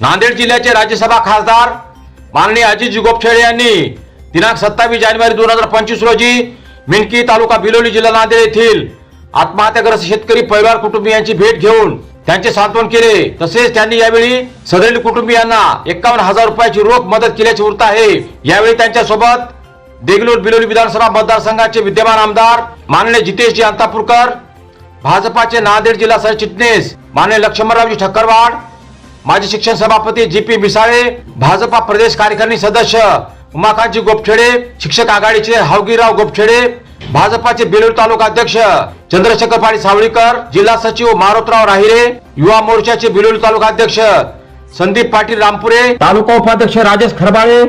नांदेड जिल्ह्याचे राज्यसभा खासदार माननीय अजित गोपछेडे यांनी दिनांक 27 जानेवारी 2025 रोजी मिनकी तालुका बिलोली जिल्हा नांदेड येथील आत्महत्याग्रस्त शेतकरी परिवार कुटुंबियांची भेट घेऊन त्यांचे सांत्वन केले। तसेच त्यांनी यावेळी सदरील कुटुंबियांना 51,000 रुपयाची रोख मदत केल्याचे वृत्त आहे। यावेळी त्यांच्या सोबत देगलूर बिलोली विधानसभा मतदारसंघाचे विद्यमान आमदार माननीय जितेशजी अंतापूरकर, भाजपाचे नांदेड जिल्हा सरचिटणीस माननीय लक्ष्मणरावजी ठक्करवाड, माजी शिक्षण सभापती जीपी मिसाळे, भाजपा प्रदेश कार्यकारिणी सदस्य उमाकांतजी गोपछेडे, शिक्षक आघाडीचे हावगीराव गोपछेडे, भाजपाचे बिलोली तालुका अध्यक्ष चंद्रशेखर पाटील सावळीकर, जिल्हा सचिव मारुतराव राहिरे, युवा मोर्चाचे बिलोली तालुका अध्यक्ष संदीप पाटील रामपुरे, तालुका उपाध्यक्ष राजेश खरबाळे,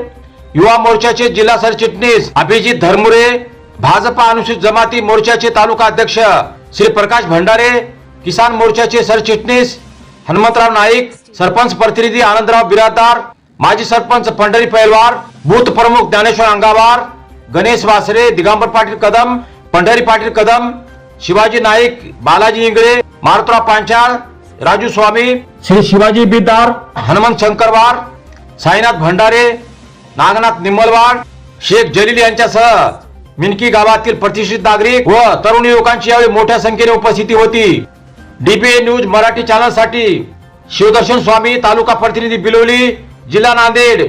युवा मोर्चाचे जिल्हा सरचिटणीस अभिजित धर्मुरे, भाजपा अनुसूचित जमाती मोर्चाचे तालुका अध्यक्ष श्री प्रकाश भंडारे, किसान मोर्चाचे सरचिटणीस हनुमंतराव नाईक, सरपंच प्रतिनिधी आनंदराव बिरादार, माजी सरपंच पंढरी पैलवार, बूथ प्रमुख ज्ञानेश्वर अंगावार, गणेश वासरे, दिगंबर पाटील कदम, पंढरी पाटील कदम, शिवाजी नाईक, बालाजी इंगळे, मारुतराव पांचाळ, राजू स्वामी, श्री शिवाजी बिदार, हनुमंत शंकरवार, साईनाथ भंडारे, नागनाथ निम्मलवाड, शेख जलील यांच्यासह मिनकी गावातील प्रतिष्ठित नागरिक व तरुण युवकांची यावेळी मोठ्या संख्येने उपस्थिती होती। डीबीए न्यूज मराठी चॅनल साठी शिवदर्शन स्वामी, तालुका प्रतिनिधी बिलोली, जिल्हा नांदेड।